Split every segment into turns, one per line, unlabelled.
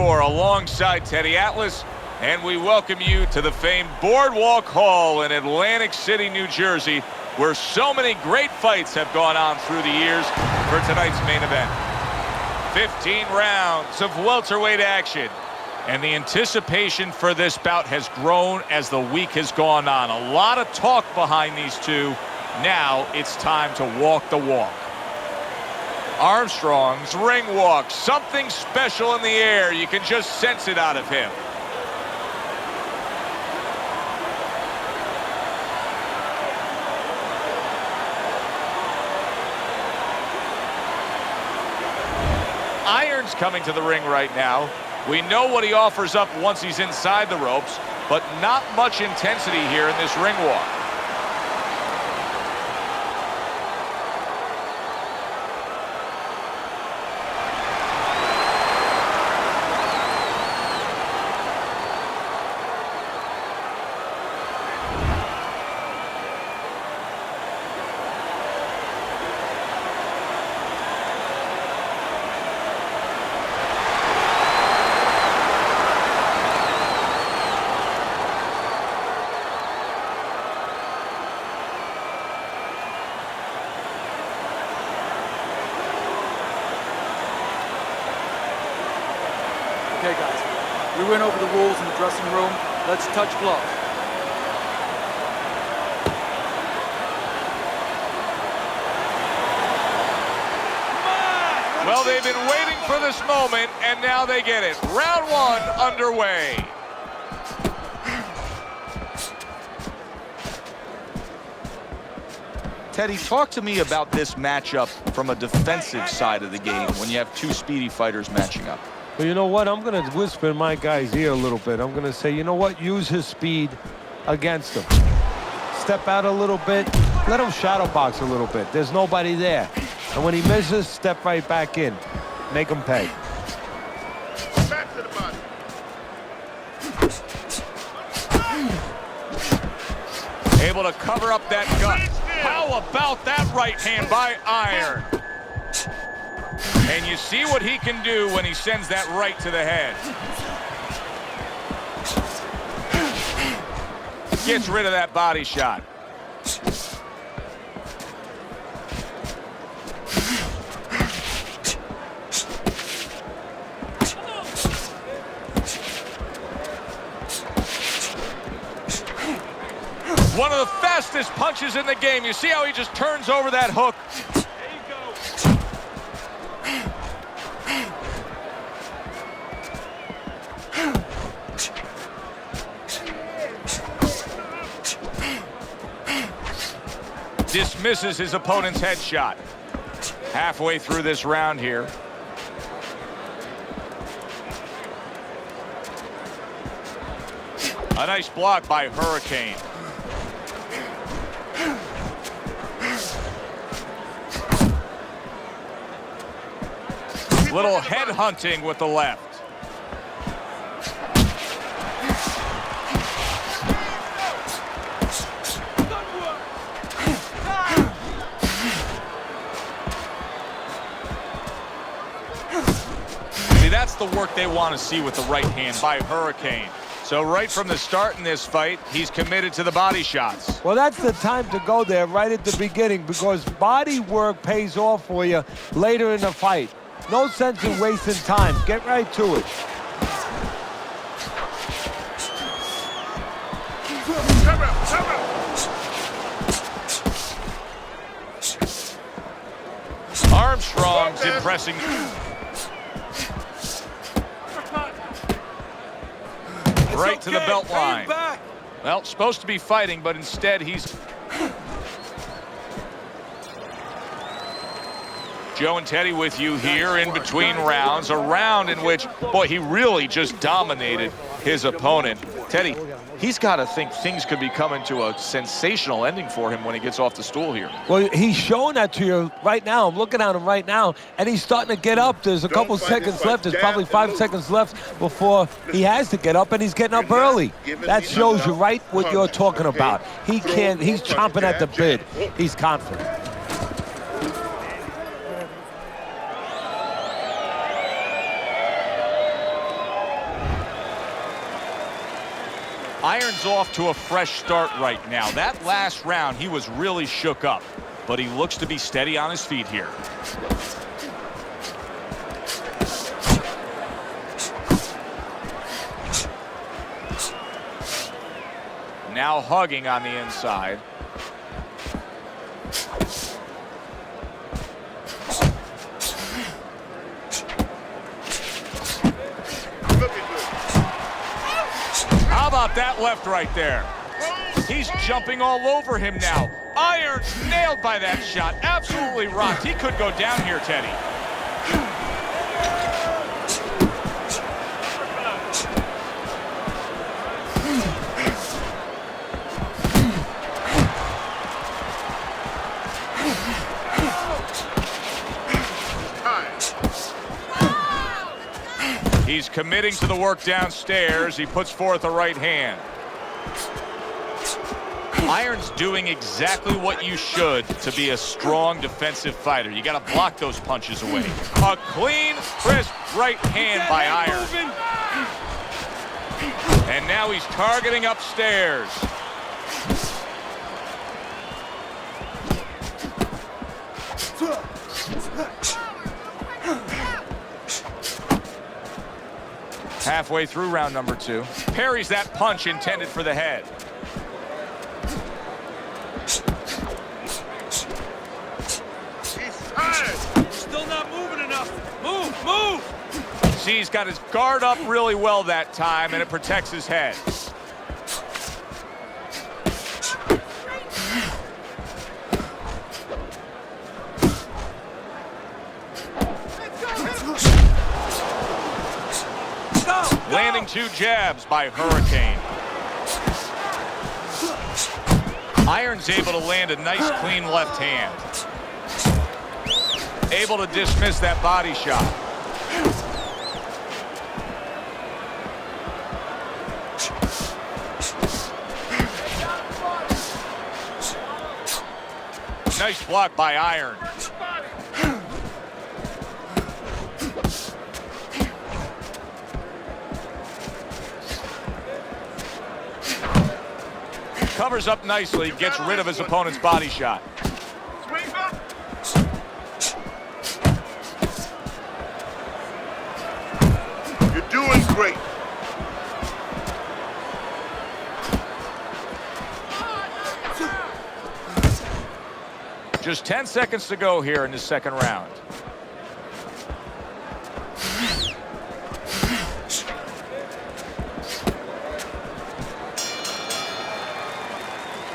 Jr. alongside Teddy Atlas, and we welcome you to the famed Boardwalk Hall in Atlantic City, New Jersey, where so many great fights have gone on through the years for tonight's main event. 15 rounds of welterweight action, and the anticipation for this bout has grown as the week has gone on. A lot of talk behind these two. Now it's time to walk the walk. Armstrong's ring walk, something special in the air. You can just sense it out of him. Iron's coming to the ring right now. We know what he offers up once he's inside the ropes, but not much intensity here in this ring walk.
Okay, guys, we went over the rules in the dressing room. Let's touch gloves.
Well, they've been waiting for this moment, and now they get it. Round one underway. Teddy, talk to me about this matchup from a defensive side of the game when you have two speedy fighters matching up.
Well, you know what? I'm going to whisper in my guy's ear a little bit. I'm going to say, you know what? Use his speed against him. Step out a little bit. Let him shadow box a little bit. There's nobody there. And when he misses, step right back in. Make him pay.
Back to the body.
Able to cover up that gut. How about that right hand by Iron? And you see what he can do when he sends that right to the head. Gets rid of that body shot. One of the fastest punches in the game. You see how he just turns over that hook? Dismisses his opponent's headshot. Halfway through this round here. A nice block by Hurricane. Little head hunting with the left. See, that's the work they want to see with the right hand by Hurricane. So right from the start in this fight, he's committed to the body shots.
Well, that's the time to go there right at the beginning, because body work pays off for you later in the fight. No sense in wasting time. Get right to it.
Armstrong's impressing. Right to the belt line. Well, supposed to be fighting, but instead he's... Joe and Teddy with you here in between rounds. A round in which, boy, he really just dominated his opponent. Teddy, he's got to think things could be coming to a sensational ending for him when he gets off the stool here.
Well, he's showing that to you right now. I'm looking at him right now, and he's starting to get up. There's a couple seconds left. There's probably 5 seconds left before he has to get up, and he's getting up early. That shows you right what you're talking about. He's chomping at the bit. He's confident.
Irons off to a fresh start right now. That last round, he was really shook up, but he looks to be steady on his feet here. Now hugging on the inside. How about that left right there? He's jumping all over him now. Irons nailed by that shot. Absolutely rocked. He could go down here, Teddy. He's committing to the work downstairs. He puts forth a right hand. Irons doing exactly what you should to be a strong defensive fighter. You got to block those punches away. A clean, crisp right hand by Irons. And now he's targeting upstairs. Halfway through round number 2. Parries that punch intended for the head.
He's tired.
Still not moving enough. Move!
See, he's got his guard up really well that time, and it protects his head. Landing 2 jabs by Hurricane. Irons able to land a nice clean left hand. Able to dismiss that body shot. Nice block by Irons. Covers up nicely, gets rid of his opponent's body shot.
You're doing great.
Just 10 seconds to go here in the second round.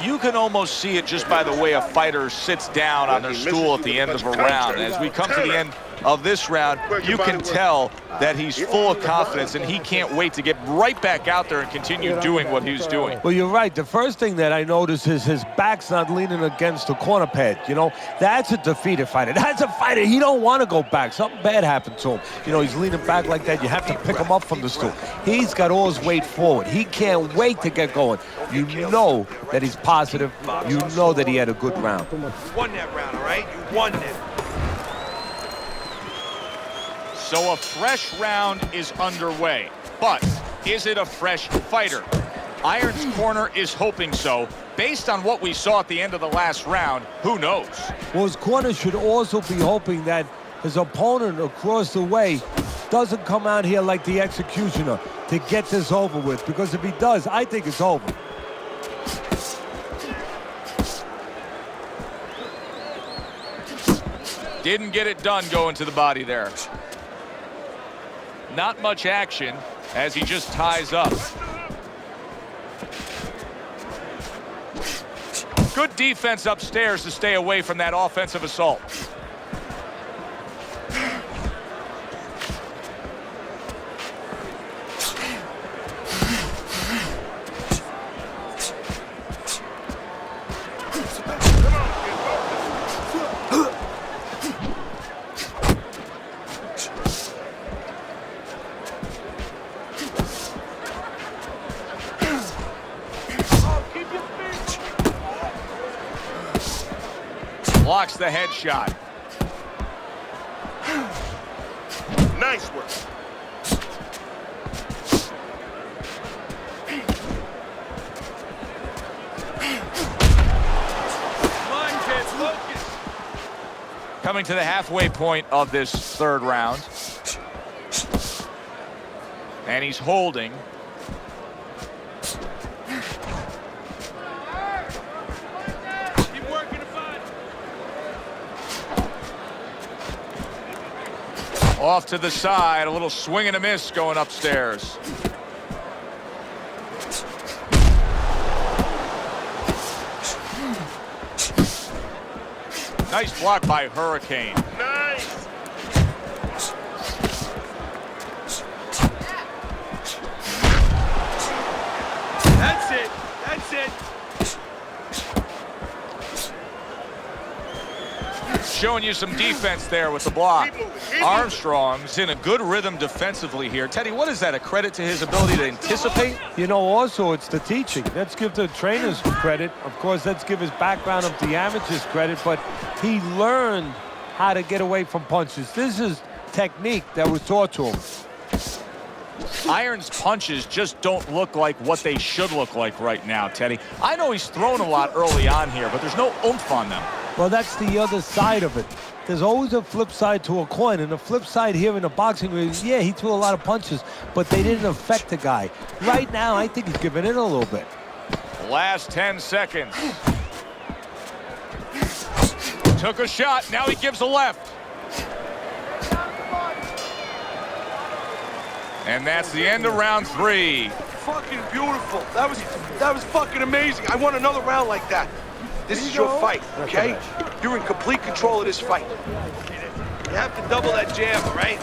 You can almost see it just by the way a fighter sits down on their stool at the end of a round. As we come to the end of this round, you can tell that he's full of confidence and he can't wait to get right back out there and continue doing what he's doing.
Well, you're right. The first thing that I notice is his back's not leaning against the corner pad. You know, that's a defeated fighter. That's a fighter. He don't want to go back. Something bad happened to him. You know, he's leaning back like that. You have to pick him up from the stool. He's got all his weight forward. He can't wait to get going. You know that he's positive. You know that he had a good round.
You won that round, all right? You won that.
So a fresh round is underway, but is it a fresh fighter? Irons' corner is hoping so. Based on what we saw at the end of the last round, who knows?
Well, his corner should also be hoping that his opponent across the way doesn't come out here like the executioner to get this over with, because if he does, I think it's over.
Didn't get it done going to the body there. Not much action as he just ties up. Good defense upstairs to stay away from that offensive assault. Blocks the headshot.
Nice work.
Coming to the halfway point of this third round. And he's holding.
Keep working the body.
Off to the side, a little swing and a miss going upstairs. Nice block by Hurricane.
Nice.
That's it. That's it.
Showing you some defense there with the block.
Keep moving, keep moving.
Armstrong's in a good rhythm defensively here. Teddy, what is that? A credit to his ability to anticipate?
You know, also, it's the teaching. Let's give the trainers credit. Of course, let's give his background of the amateurs credit, but he learned how to get away from punches. This is technique that was taught to him.
Iron's punches just don't look like what they should look like right now, Teddy. I know he's thrown a lot early on here, but there's no oomph on them.
Well, that's the other side of it. There's always a flip side to a coin, and the flip side here in the boxing ring is, yeah, he threw a lot of punches, but they didn't affect the guy. Right now, I think he's giving in a little bit.
Last 10 seconds. Took a shot, now he gives a left. And that's the end of round 3.
Fucking beautiful. That was fucking amazing. I want another round like that. This is your fight, okay? You're in complete control of this fight. You have to double that jab, all right?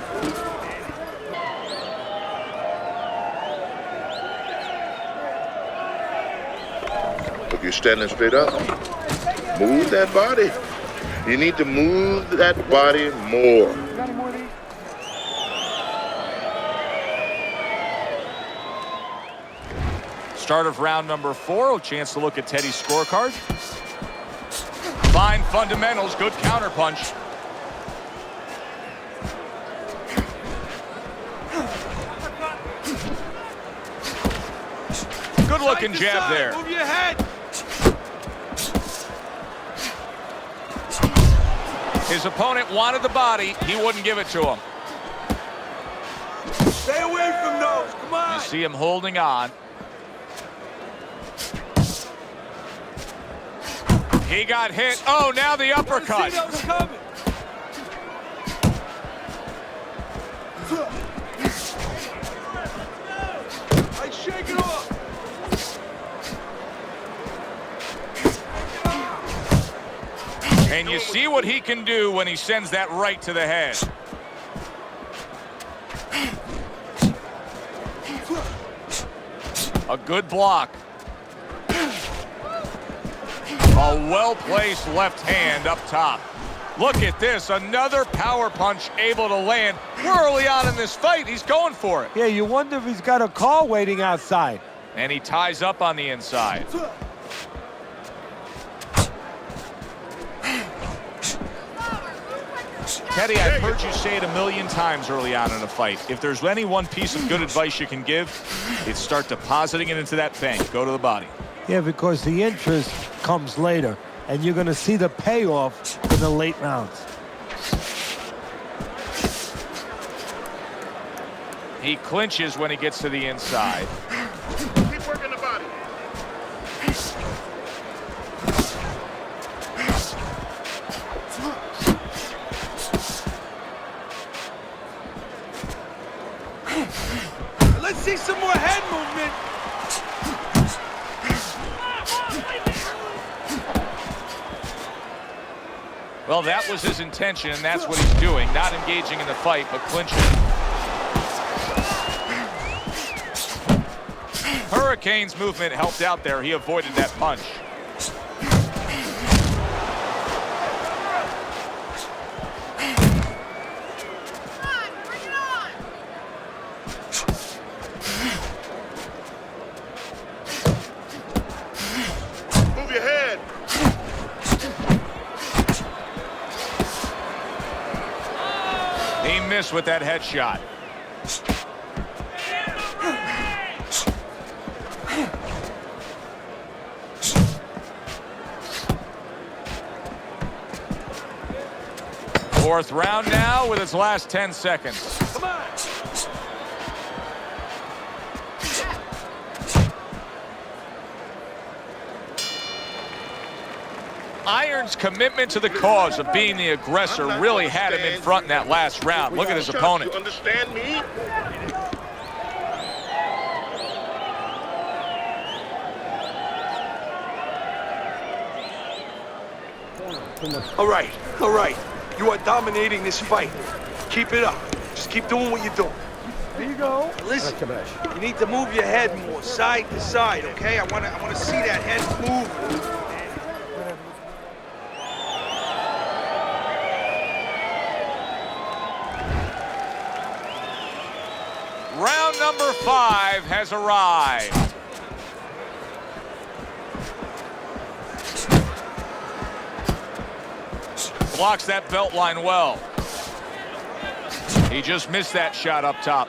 If you're standing straight up, move that body. You need to move that body more.
Start of round number 4. A chance to look at Teddy's scorecard. Fine fundamentals, good counterpunch. Good looking jab there.
Move your head.
His opponent wanted the body, he wouldn't give it to him.
Stay away from those. Come on.
You see him holding on. He got hit. Oh, now the uppercut.
See those coming. I shake it off.
And you see what he can do when he sends that right to the head. A good block. A well-placed left hand up top. Look at this, another power punch able to land. We're early on in this fight, he's going for it.
Yeah, you wonder if he's got a car waiting outside.
And he ties up on the inside. Teddy, I've heard you say it a million times early on in a fight. If there's any one piece of good advice you can give, it's start depositing it into that bank. Go to the body.
Yeah, because the interest comes later, and you're going to see the payoff in the late rounds.
He clinches when he gets to the inside.
Keep working the body.
Let's see some more head movement.
Well, that was his intention, and that's what he's doing. Not engaging in the fight, but clinching. Hurricane's movement helped out there. He avoided that punch.
Move your head.
He missed with that headshot. Fourth round now with its last 10 seconds.
Come on.
Iron's commitment to the cause of being the aggressor really had him in front in that last round. Look at his opponent.
You understand me?
All right. You are dominating this fight. Keep it up. Just keep doing what you're doing.
There you go.
Listen, you need to move your head more, side to side, okay? I wanna see that head move.
Round number 5 has arrived. Blocks that belt line well. He just missed that shot up top.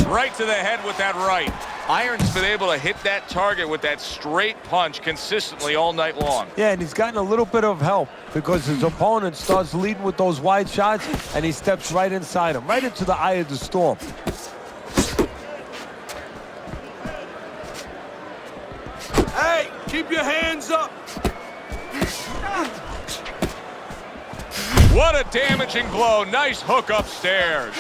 Right to the head with that right. Iron's been able to hit that target with that straight punch consistently all night long.
Yeah, and he's gotten a little bit of help because his opponent starts leading with those wide shots, and he steps right inside him, right into the eye of the storm.
Hey, keep your hands up.
What a damaging blow. Nice hook upstairs.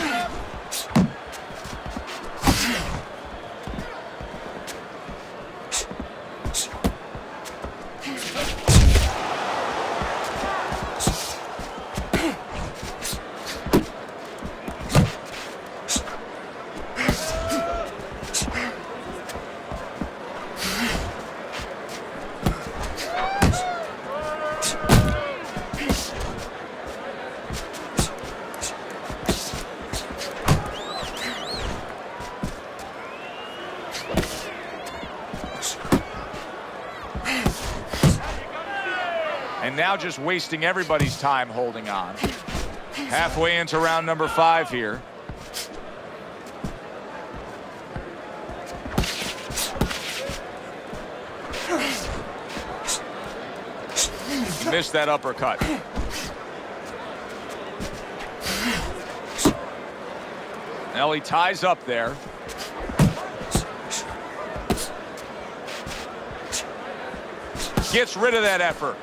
And now just wasting everybody's time holding on. Halfway into round number 5 here. Missed that uppercut. Now he ties up there. Gets rid of that effort.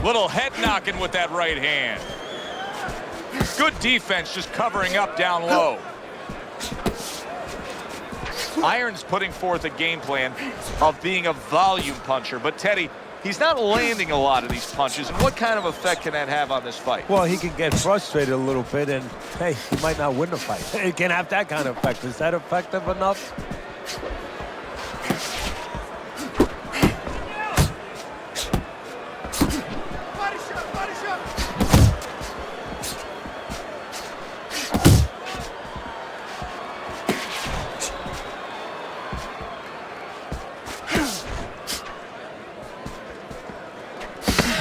Little head knocking with that right hand. Good defense, just covering up down low. Iron's putting forth a game plan of being a volume puncher, but Teddy, he's not landing a lot of these punches. And what kind of effect can that have on this fight?
Well, he can get frustrated a little bit, and hey, he might not win the fight. It can have that kind of effect. Is that effective enough?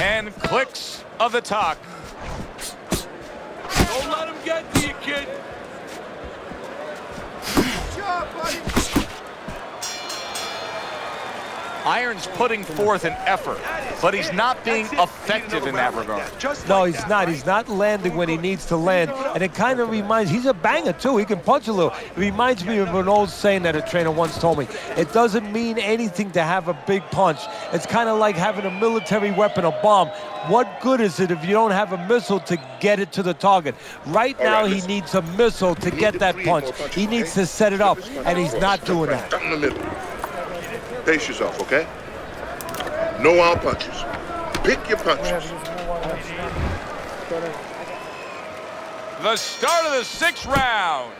And clicks of the talk.
Don't let him get to you, kid. Good job, buddy.
Iron's putting forth an effort, but he's not being effective in that regard.
No, he's not. He's not landing when he needs to land. And it kind of reminds, he's a banger too. He can punch a little. It reminds me of an old saying that a trainer once told me. It doesn't mean anything to have a big punch. It's kind of like having a military weapon, a bomb. What good is it if you don't have a missile to get it to the target? Right now, he needs a missile to get that punch. He needs to set it up, and he's not doing that.
Down the middle. Pace yourself, okay? No out punches. Pick your punches.
The start of the 6th round.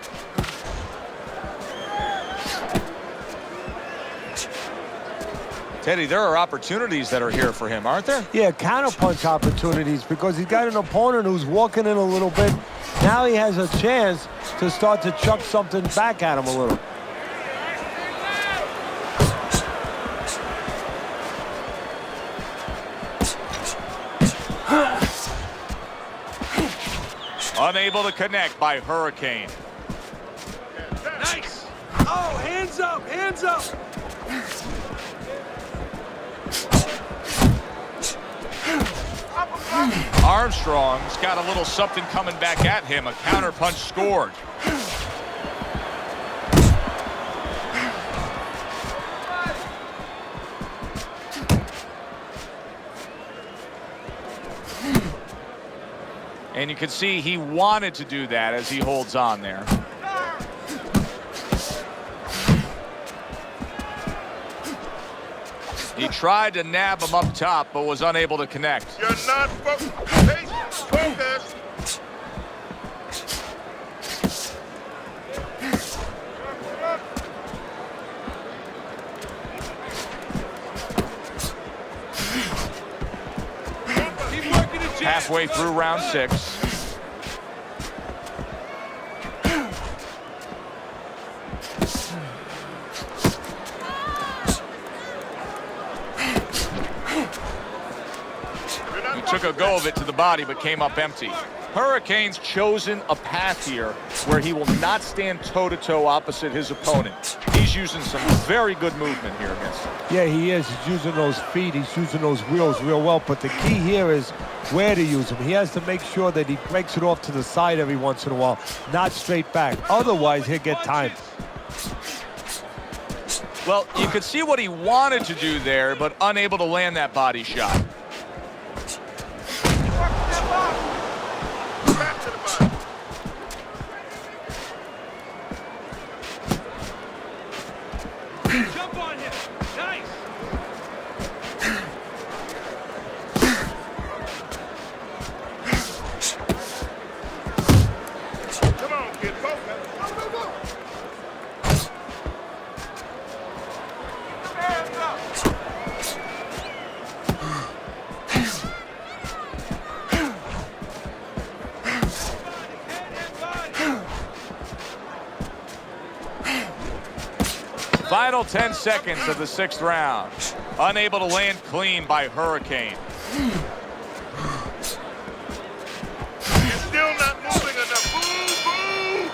Teddy, there are opportunities that are here for him, aren't there?
Yeah, counterpunch opportunities because he's got an opponent who's walking in a little bit. Now he has a chance to start to chuck something back at him a little.
Unable to connect by Hurricane.
Nice. Oh, hands up, hands up.
Armstrong's got a little something coming back at him. A counterpunch scored. And you can see he wanted to do that as he holds on there. He tried to nab him up top, but was unable to connect.
You're not focused.
Halfway through round 6. He took a go of it to the body, but came up empty. Hurricane's chosen a path here where he will not stand toe-to-toe opposite his opponent. He's using some very good movement here against him.
Yeah, he is. He's using those feet. He's using those wheels real well. But the key here is where to use them. He has to make sure that he breaks it off to the side every once in a while, not straight back. Otherwise, he'll get timed.
Well, you could see what he wanted to do there, but unable to land that body shot.
Jump on him. Nice.
Come on, kid, focus. Go. Hands up.
Final 10 seconds of the 6th round. Unable to land clean by Hurricane.
You're still not moving enough. Move.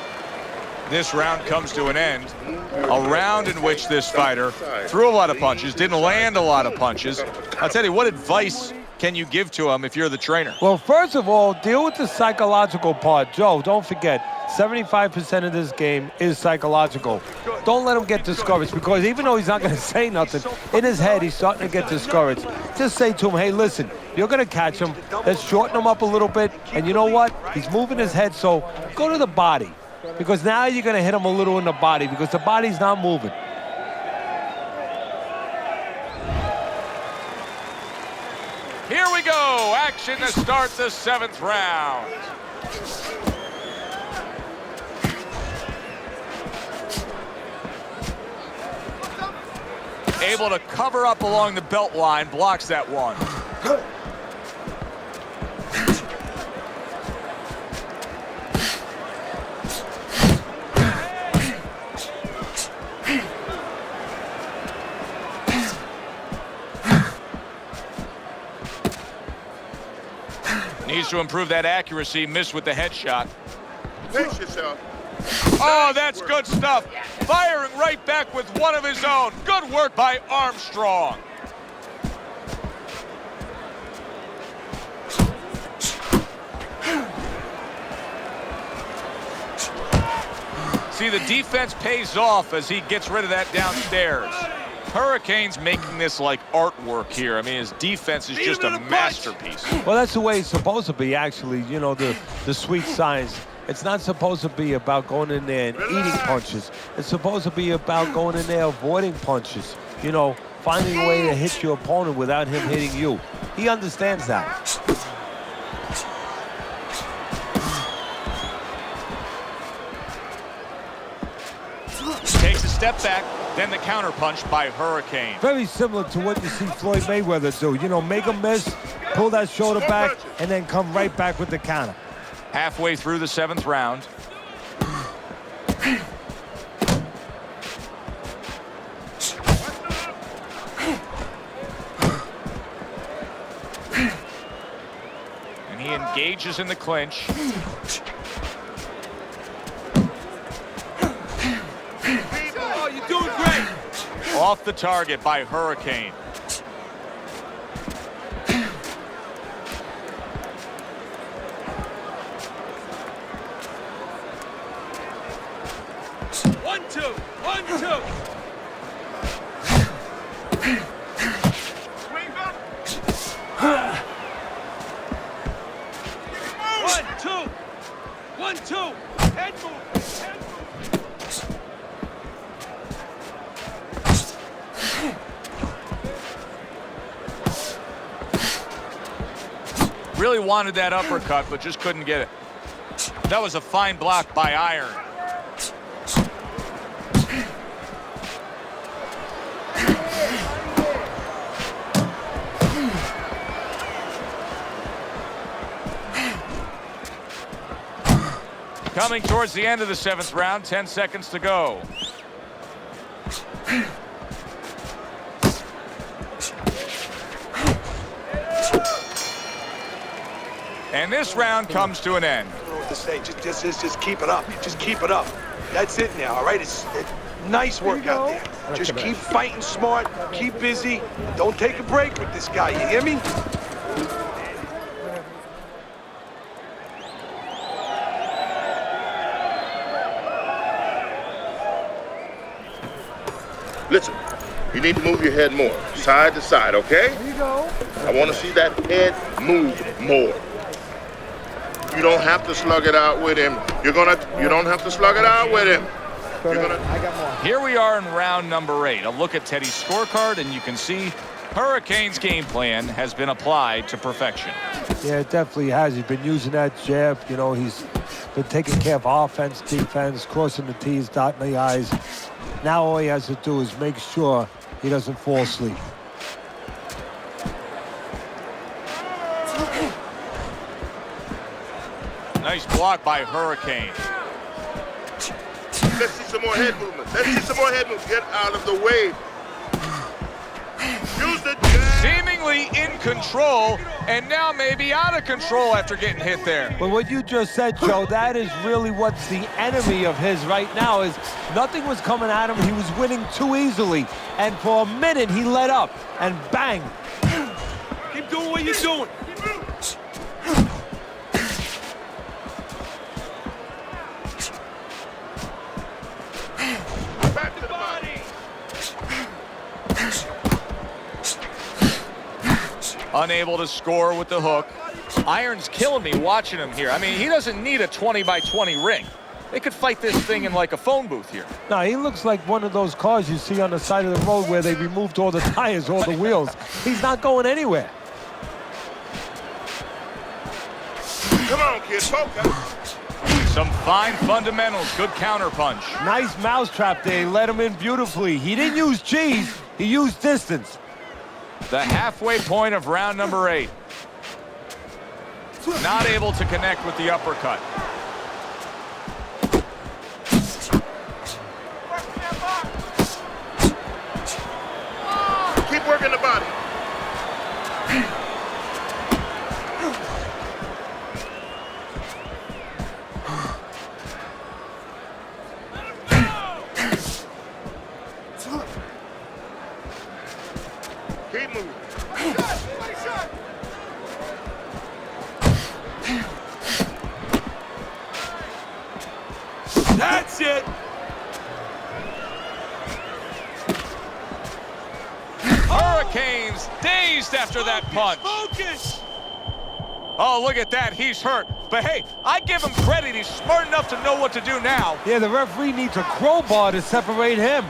This round comes to an end. A round in which this fighter threw a lot of punches, didn't land a lot of punches. I'll tell you, what advice can you give to him if you're the trainer?
Well, first of all, deal with the psychological part. Joe, don't forget, 75% of this game is psychological. Don't let him get discouraged, because even though he's not going to say nothing, in his head, he's starting to get discouraged. Just say to him, hey, listen, you're going to catch him. Let's shorten him up a little bit. And you know what? He's moving his head, so go to the body, because now you're going to hit him a little in the body, because the body's not moving.
Here we go. Action to start the 7th round. Able to cover up along the belt line, blocks that one. Needs to improve that accuracy, missed with the headshot.
Pace yourself.
Oh, that's good stuff. Firing right back with one of his own. Good work by Armstrong. See, the defense pays off as he gets rid of that downstairs. Hurricane's making this like artwork here. I mean, his defense is just a masterpiece.
Well, that's the way it's supposed to be, actually. You know, the sweet science. It's not supposed to be about going in there and eating punches. It's supposed to be about going in there avoiding punches. You know, finding a way to hit your opponent without him hitting you. He understands that.
Takes a step back, then the counterpunch by Hurricane.
Very similar to what you see Floyd Mayweather do. You know, make a miss, pull that shoulder back, and then come right back with the counter.
Halfway through the 7th round. And he engages in the clinch. Off the target by Hurricane.
One, two. Swing back. 1, 2. Head move.
Really wanted that uppercut, but just couldn't get it. That was a fine block by Iron. Coming towards the end of the 7th round, 10 seconds to go. And this round comes to an end.
I don't know what to say. Just keep it up. Just keep it up. That's it now, all right? It's nice work out there. Just keep fighting smart. Keep busy. Don't take a break with this guy. You hear me?
Listen, you need to move your head more, side to side, okay?
There you go.
I want to see that head move more. You don't have to slug it out with him. You don't have to slug it out with him.
I got more.
Here we are in round number 8. A look at Teddy's scorecard, and you can see Hurricane's game plan has been applied to perfection.
Yeah, it definitely has. He's been using that jab. You know, he's been taking care of offense, defense, crossing the T's, dotting the I's. Now all he has to do is make sure he doesn't fall asleep.
Nice block by Hurricane.
Let's see some more head movement. Get out of the way. Use the jab.
Seemingly in control, and now maybe out of control after getting hit there.
But what you just said, Joe, that is really what's the enemy of his right now is nothing was coming at him. He was winning too easily. And for a minute, he let up, and bang.
Keep doing what you're doing.
Back to the body.
Unable to score with the hook. Iron's killing me watching him here. I mean, he doesn't need a 20-by-20 ring. They could fight this thing in like a phone booth here.
No, he looks like one of those cars you see on the side of the road where they removed all the tires, all the wheels. He's not going anywhere.
Come on, kid, focus.
Some fine fundamentals, good counter punch.
Nice mousetrap there. He let him in beautifully. He didn't use cheese. He used distance.
The halfway point of round number 8. Not able to connect with the uppercut.
Keep working the body. Keep moving.
That's it.
Hurricanes dazed after that punch.
Focus.
Oh, look at that. He's hurt. But hey, I give him credit. He's smart enough to know what to do now.
Yeah, the referee needs a crowbar to separate him.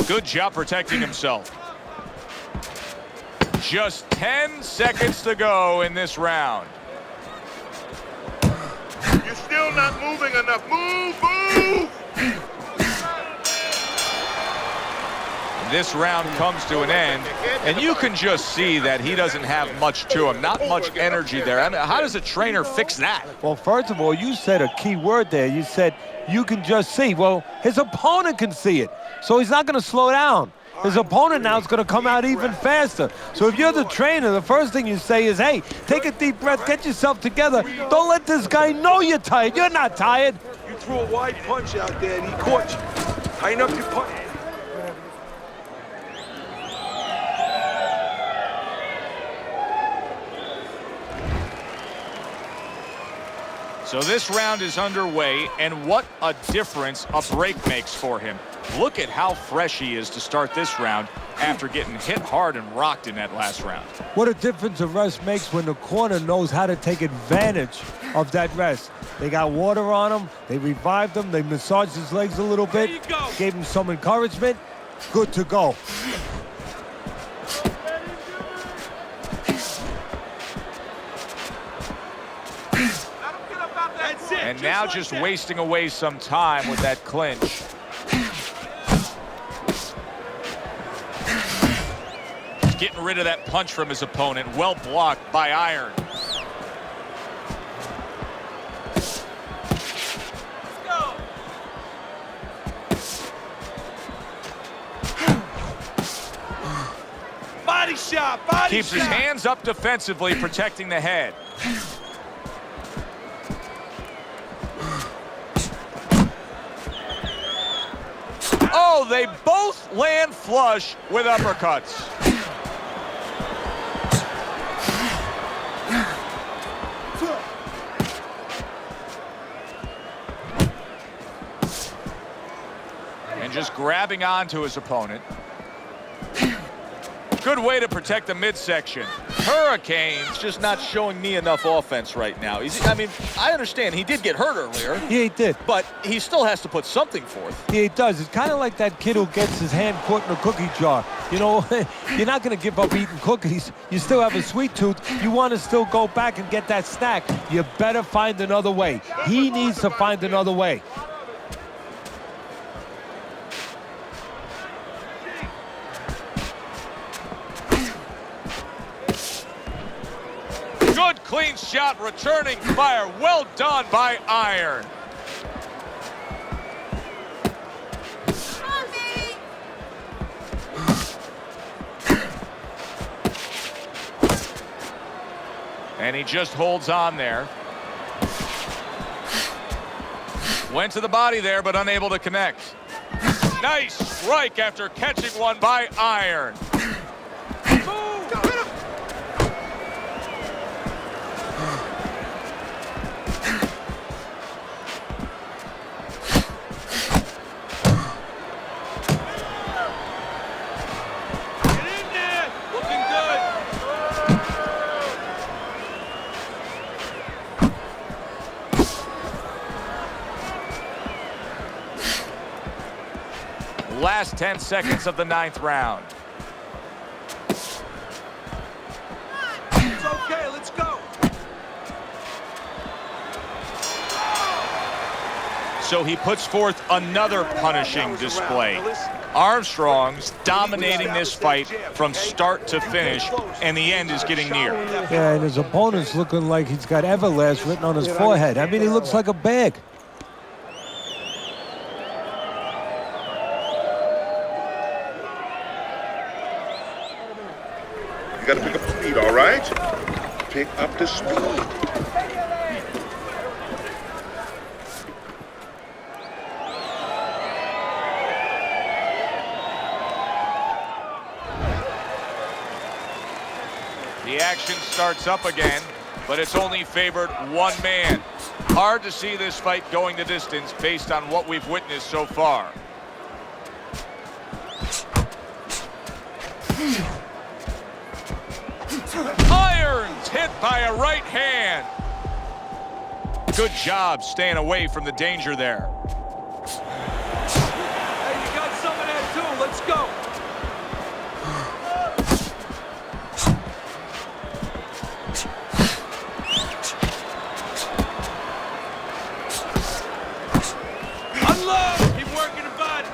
Good job protecting himself. Just 10 seconds to go in this round.
You're still not moving enough. Move, move!
This round comes to an end, and you can just see that he doesn't have much to him, not much energy there. I mean, how does a trainer fix that?
Well, first of all, you said a key word there. You said you can just see. Well, his opponent can see it, so he's not going to slow down. His opponent now is going to come out even faster. So if you're the trainer, the first thing you say is, hey, take a deep breath, get yourself together. Don't let this guy know you're tired. You're not tired.
You threw a wide punch out there and he caught you. Tighten up your punch.
So this round is underway, and what a difference a break makes for him. Look at how fresh he is to start this round after getting hit hard and rocked in that last round.
What a difference a rest makes when the corner knows how to take advantage of that rest. They got water on him, they revived him, they massaged his legs a little bit, gave him some encouragement. Good to go.
And now just wasting away some time with that clinch. Getting rid of that punch from his opponent. Well blocked by Iron.
Body shot, body
Keeps
shot.
his hands up defensively, protecting the head. Oh, they both land flush with uppercuts. And just grabbing onto his opponent. Good way to protect the midsection. Hurricane's just not showing me enough offense right now. I mean, I understand he did get hurt earlier.
Yeah, he did.
But he still has to put something forth.
Yeah, he does. It's kind of like that kid who gets his hand caught in a cookie jar. You know, you're not going to give up eating cookies. You still have a sweet tooth. You want to still go back and get that snack. You better find another way. He needs to find another way.
Good clean shot, returning fire. Well done by Iron. And he just holds on there. Went to the body there, but unable to connect. Nice strike after catching one by Iron. Last 10 seconds of the 9th round.
It's okay, let's go.
So he puts forth another punishing display. Armstrong's dominating this fight from start to finish, and the end is getting near.
Yeah, and his opponent's looking like he's got Everlast written on his forehead. I mean, he looks like a bag.
You got to pick up the speed, all right? Pick up the speed.
The action starts up again, but it's only favored one man. Hard to see this fight going the distance based on what we've witnessed so far. Iron's hit by a right hand. Good job staying away from the danger there.
Hey, you got some of that too. Let's go. Unload. Keep working the body.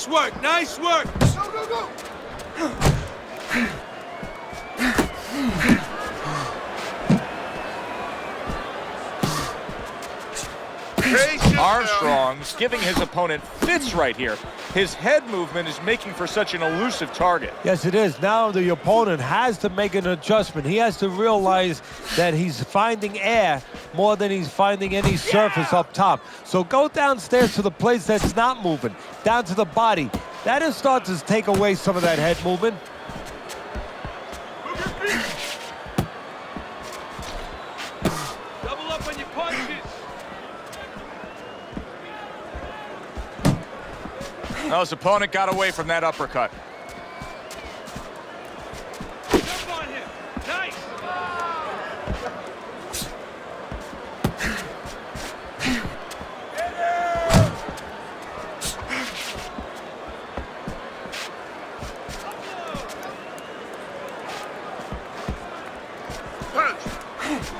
Nice work, nice work. Go, go, go.
Armstrong's giving his opponent fits right here. His head movement is making for such an elusive target.
Yes, it is. Now the opponent has to make an adjustment. He has to realize that he's finding air more than he's finding any surface up top. So go downstairs to the place that's not moving, down to the body. That'll start to take away some of that head movement.
Double up on your punches.
Well, his opponent got away from that uppercut.
Jump on him. Nice.
Punch. Move.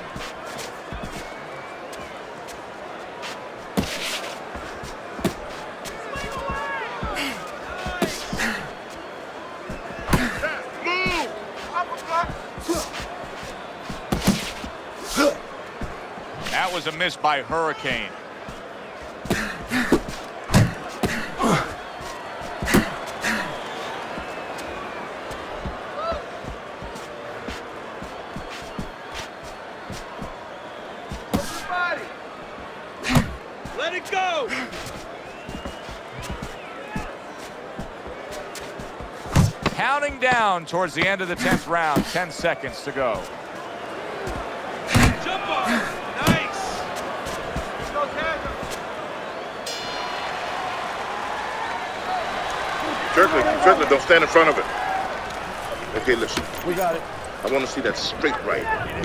That was a miss by Hurricane.
Let it go.
Counting down towards the end of the 10th round. 10 seconds to go.
Jump on him. Nice.
Certainly, don't stand in front of it. Okay, listen.
We got it.
I want to see that straight right.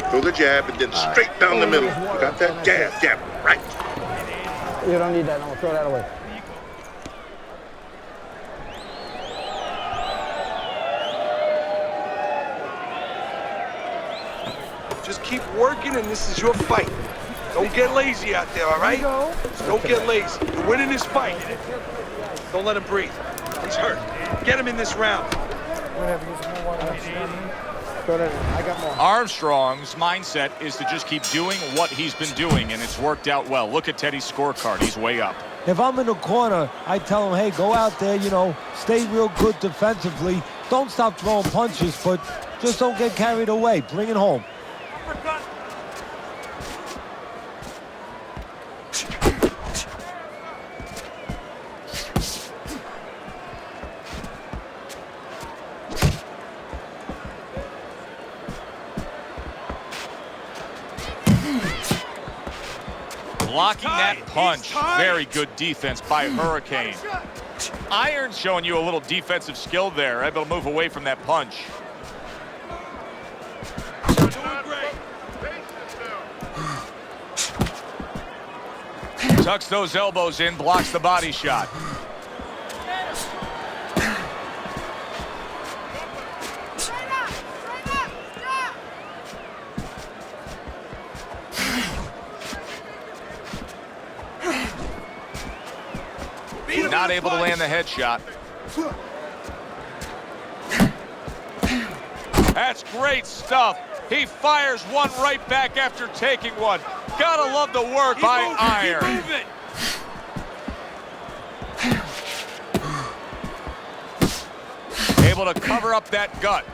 Throw the jab and then straight down the middle. You got that? Jab, jab, right.
You don't need that. I'm gonna throw that away.
Just keep working, and this is your fight. Don't get lazy out there, all right? Don't get lazy. You're winning this fight. Don't let him breathe. He's hurt. Get him in this round.
I got more.
Armstrong's mindset is to just keep doing what he's been doing, and it's worked out well. Look at Teddy's scorecard. He's way up.
If I'm in the corner, I tell him, hey, go out there, you know, stay real good defensively. Don't stop throwing punches, but just don't get carried away. Bring it home.
Blocking that punch. Very good defense by Hurricane. Iron's showing you a little defensive skill there. Able to move away from that punch. Tucks those elbows in, blocks the body shot. Not able to land the headshot. That's great stuff. He fires one right back after taking one. Gotta love the work by Iron. Able to cover up that gut.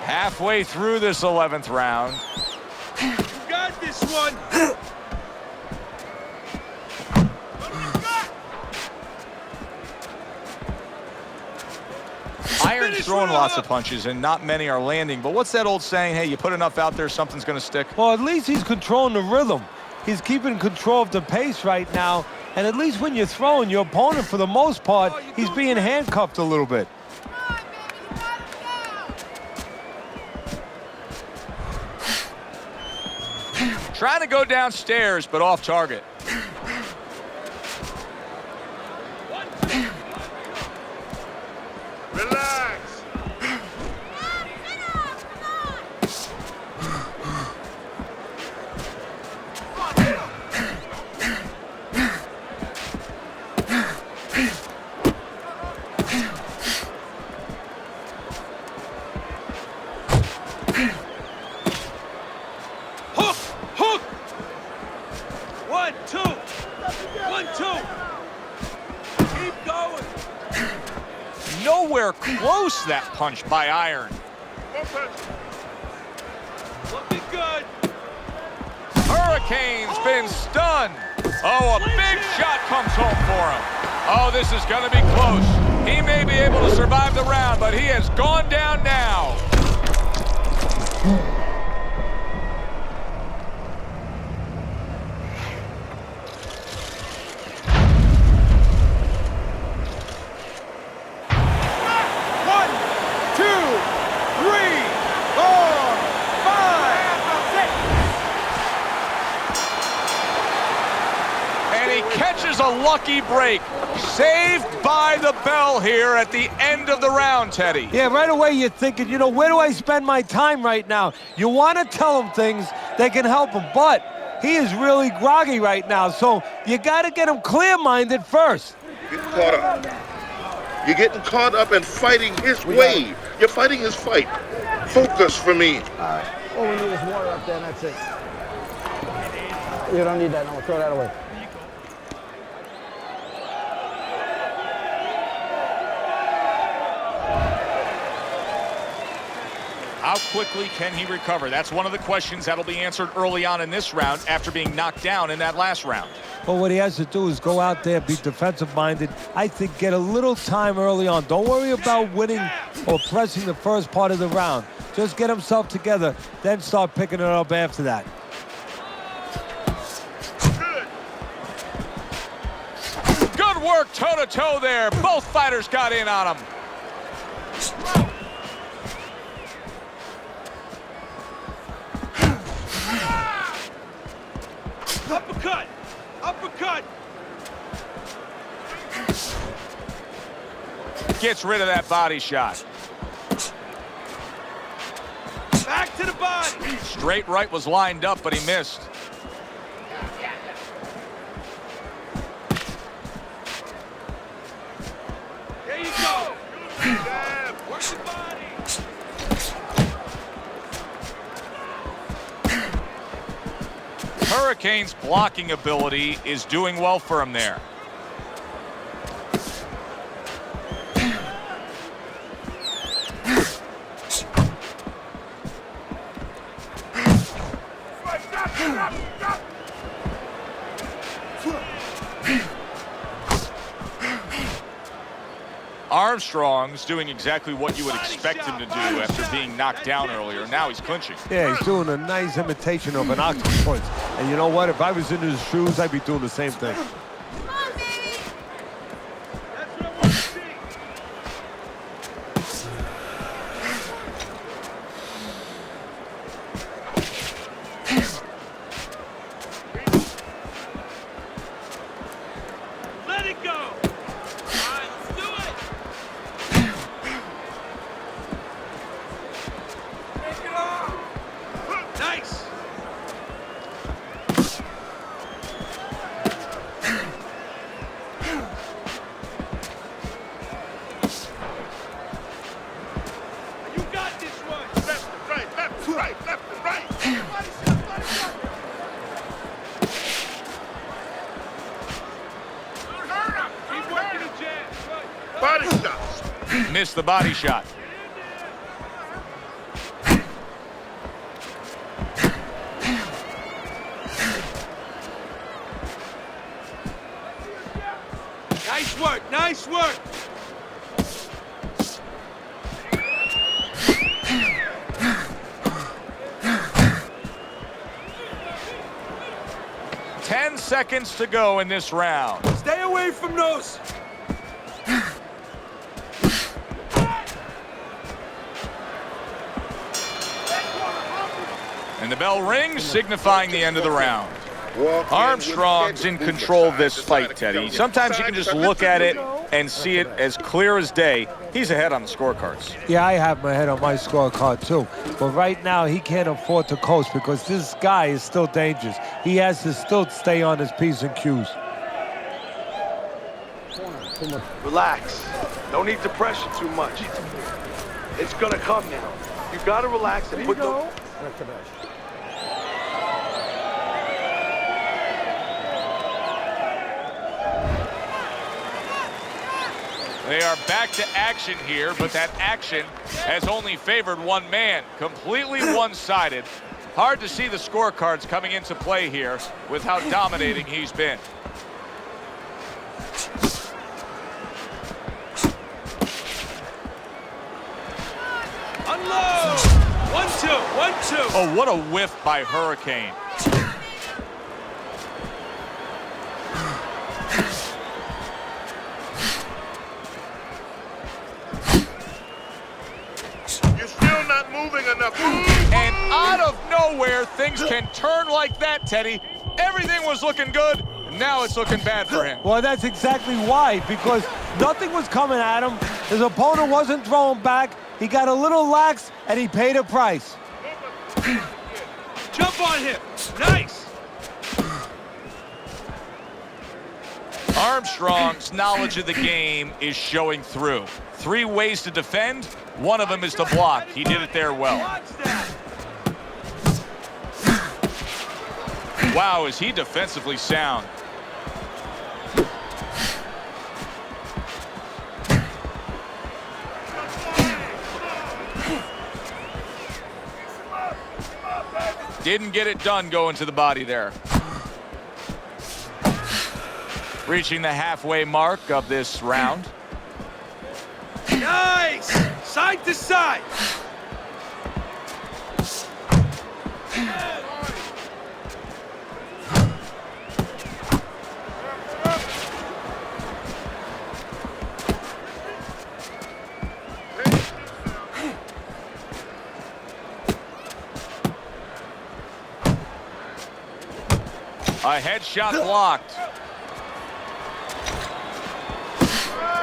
Halfway through this 11th round.
You got this one.
Iron's throwing lots of punches, and not many are landing. But what's that old saying? Hey, you put enough out there, something's going to stick.
Well, at least he's controlling the rhythm. He's keeping control of the pace right now. And at least when you're throwing, your opponent, for the most part, he's being handcuffed a little bit.
Trying to go downstairs, but off target.
Relax.
nowhere close, that punch by Iron.
Looking good.
Hurricane's been stunned. Oh, a big shot comes home for him. Oh, this is going to be close. He may be able to survive the round, but he has gone down now. Catches a lucky break. Saved by the bell here at the end of the round, Teddy.
Yeah, right away you're thinking, you know, where do I spend my time right now? You want to tell him things that can help him, but he is really groggy right now, so you got to get him clear-minded first.
Get caught up. You're getting caught up and fighting his wave. You're fighting his fight. Focus for me.
All right. All we need is water up there, and that's it. You don't need that. No, throw that away.
How quickly can he recover? That's one of the questions that'll be answered early on in this round after being knocked down in that last round.
Well, what he has to do is go out there, be defensive-minded. I think get a little time early on. Don't worry about winning or pressing the first part of the round. Just get himself together, then start picking it up after that.
Good work toe-to-toe there. Both fighters got in on him.
Uppercut! Uppercut!
Gets rid of that body shot.
Back to the body!
Straight right was lined up, but he missed.
There you go! Work the body!
Hurricane's blocking ability is doing well for him there. Armstrong's doing exactly what you would expect him to do after being knocked down earlier. Now he's clinching.
Yeah, he's doing a nice imitation of an octopus. And you know what? If I was in his shoes, I'd be doing the same thing.
Come on, baby! That's what I want to see! Let it go! All right, let's do it! Take it off! Nice! You got this one!
Left and right, left and right, left and right.
Body shot, body shot! Keep working the jab. Good.
Body shots.
Missed the body shot.
Nice work, nice work.
10 seconds to go in this round.
Stay away from those.
And the bell rings, signifying the end of the round.
Walk
Armstrong's in control of this fight, Teddy. Sometimes you can just look at it and see it as clear as day. He's ahead on the scorecards.
Yeah, I have my head on my scorecard too. But right now, he can't afford to coast because this guy is still dangerous. He has to still stay on his P's and Q's.
Relax. No need to pressure too much. It's gonna come now. You gotta relax and put the...
They are back to action here, but that action has only favored one man. Completely one-sided. Hard to see the scorecards coming into play here with how dominating he's been.
Unload! 1-2, 1-2.
Oh, what a whiff by Hurricane.
You're still not moving enough.
And out of nowhere, things can turn like that, Teddy. Everything was looking good, and now it's looking bad for him.
Well, that's exactly why, because nothing was coming at him. His opponent wasn't throwing back. He got a little lax, and he paid a price.
Jump on him. Nice.
Armstrong's knowledge of the game is showing through. 3 ways to defend. One of them is to block. He did it there well.
Watch that.
Wow, is he defensively sound. Didn't get it done going to the body there. Reaching the halfway mark of this round.
Nice. Side to side.
A headshot blocked.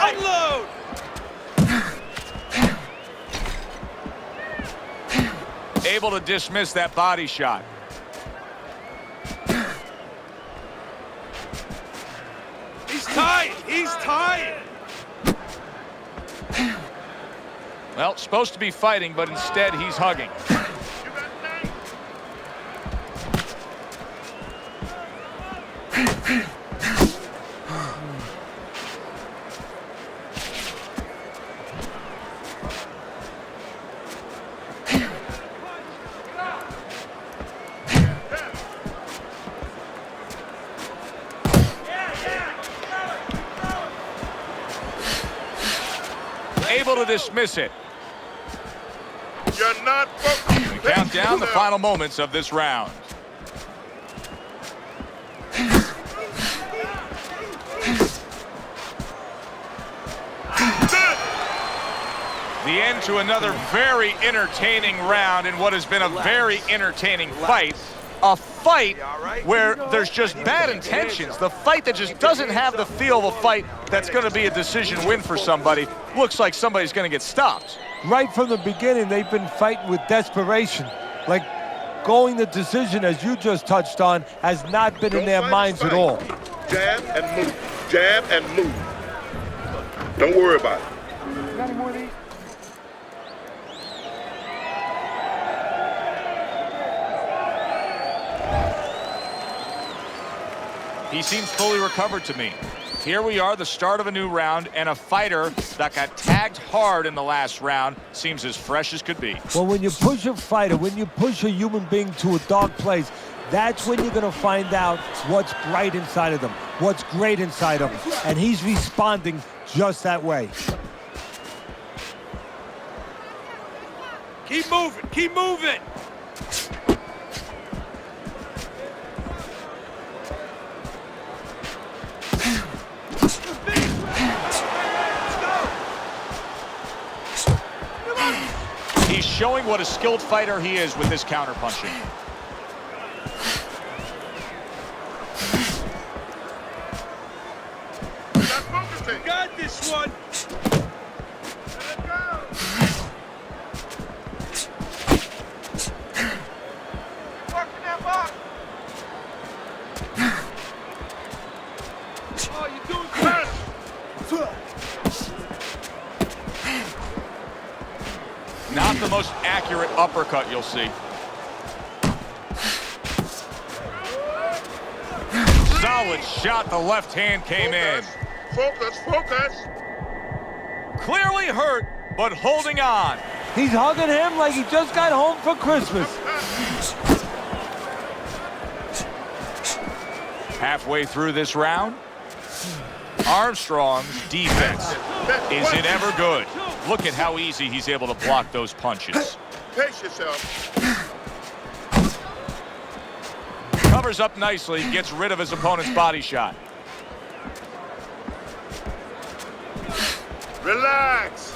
Unload.
Able to dismiss that body shot.
He's tied. He's tied.
Well, supposed to be fighting, but instead he's hugging. Able to dismiss it.
You're not focused.
We count down the final moments of this round. The end to another very entertaining round in what has been a very entertaining fight. A fight where there's just bad intentions. The fight that just doesn't have the feel of a fight that's going to be a decision win for somebody. Looks like somebody's going to get stopped.
Right from the beginning, they've been fighting with desperation. Like going the decision, as you just touched on, has not been in their minds at all.
Jab and move. Jab and move. Don't worry about it.
Got any more of these?
He seems fully recovered to me. Here we are, the start of a new round, and a fighter that got tagged hard in the last round seems as fresh as could be.
Well, when you push a fighter, when you push a human being to a dark place, that's when you're going to find out what's bright inside of them, what's great inside of them. And he's responding just that way.
Keep moving. Keep moving.
He's showing what a skilled fighter he is with this counterpunching.
Got this one. Oh, you're doing good.
Not the most accurate uppercut you'll see. Solid shot. The left hand came in.
Focus, focus.
Clearly hurt, but holding on.
He's hugging him like he just got home for Christmas.
Halfway through this round, Armstrong's defense is it ever good? Look at how easy he's able to block those punches.
Pace yourself.
Covers up nicely, gets rid of his opponent's body shot.
Relax.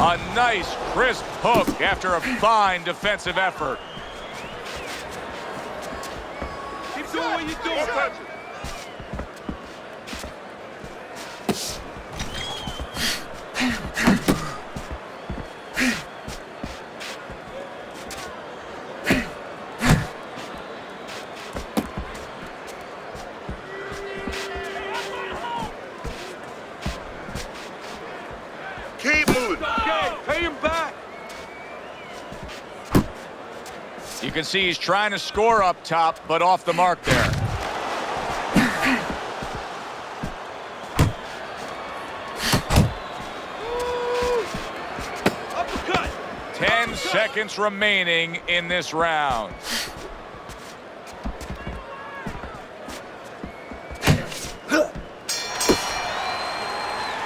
A nice, crisp hook after a fine defensive effort.
Keep doing what you're doing.
Keep moving.
Okay, pay him back.
You can see he's trying to score up top, but off the mark there.
Uppercut.
10 seconds remaining in this round.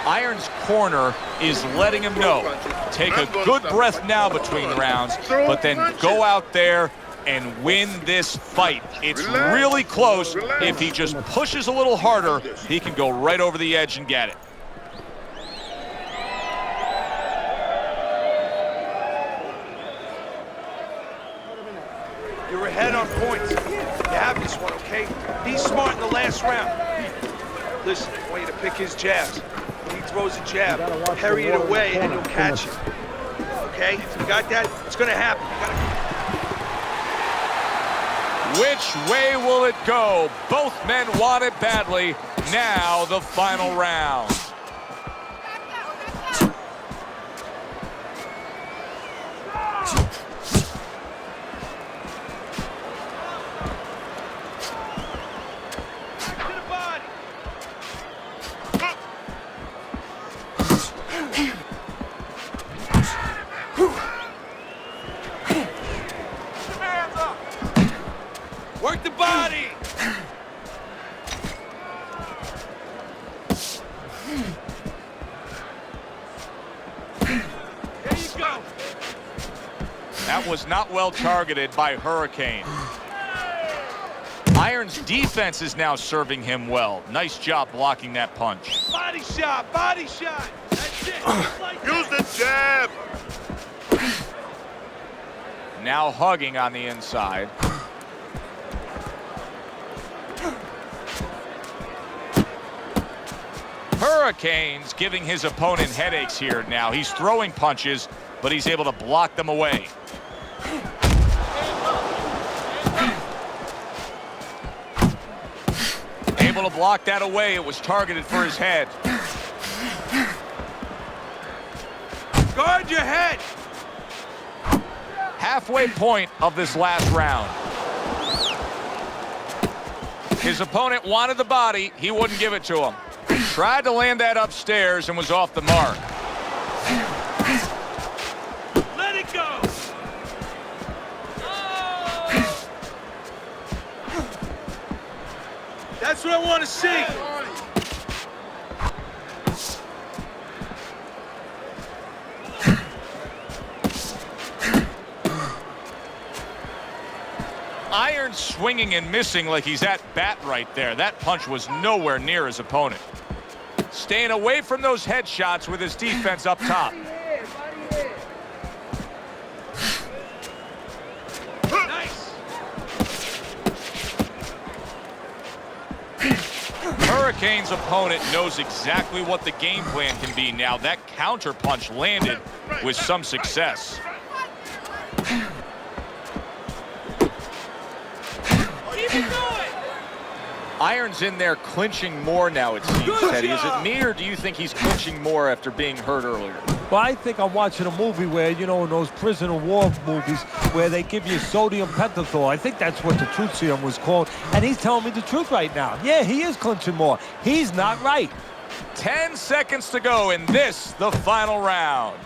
Iron's corner is letting him know, take a good breath now between rounds, but then go out there and win this fight. It's really close. If he just pushes a little harder, he can go right over the edge and get it.
You're ahead on points. You have this one, okay? Be smart in the last round. Listen, I want you to pick his jabs. When he throws a jab, parry it away and you'll catch it. Okay? You got that? It's gonna happen. You gotta...
Which way will it go? Both men want it badly. Now the final round.
Work the body! There you go.
That was not well targeted by Hurricane. Iron's defense is now serving him well. Nice job blocking that punch.
Body shot, body shot. That's it. Just like
Use the jab.
Now hugging on the inside. Hurricane's giving his opponent headaches here now. He's throwing punches, but he's able to block them away. Able to block that away. It was targeted for his head.
Guard your head.
Halfway point of this last round. His opponent wanted the body. He wouldn't give it to him. Tried to land that upstairs and was off the mark.
Let it go. Oh. That's what I want to see.
Iron swinging and missing like he's at bat right there. That punch was nowhere near his opponent. Staying away from those headshots with his defense up top.
Nice.
Hurricane's opponent knows exactly what the game plan can be now. That counter punch landed with some success. Iron's in there clinching more now, it seems, Teddy. Is it me, or do you think he's clinching more after being hurt earlier?
Well, I think I'm watching a movie where, you know, in those prisoner war movies where they give you sodium pentothal. I think that's what the truth serum was called. And he's telling me the truth right now. Yeah, he is clinching more. He's not right.
10 seconds to go in this, the final round.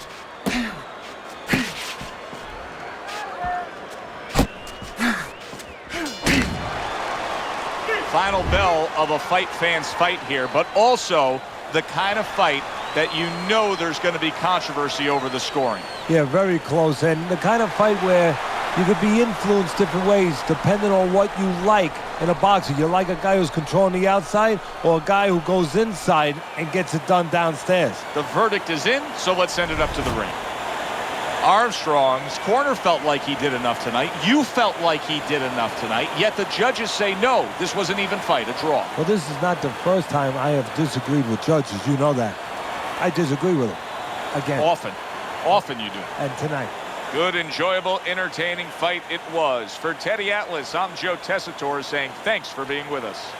Final bell of a fight fan's fight here, but also the kind of fight that you know there's going to be controversy over the scoring.
Yeah, very close. And the kind of fight where you could be influenced different ways depending on what you like in a boxer. You like a guy who's controlling the outside or a guy who goes inside and gets it done downstairs.
The verdict is in, so let's send it up to the ring. Armstrong's corner felt like he did enough tonight. You felt like he did enough tonight, yet the judges say no, this was an even fight, a draw.
Well, this is not the first time I have disagreed with judges. You know that. I disagree with them. Again.
Often you do.
And tonight.
Good, enjoyable, entertaining fight it was. For Teddy Atlas, I'm Joe Tessitore saying thanks for being with us.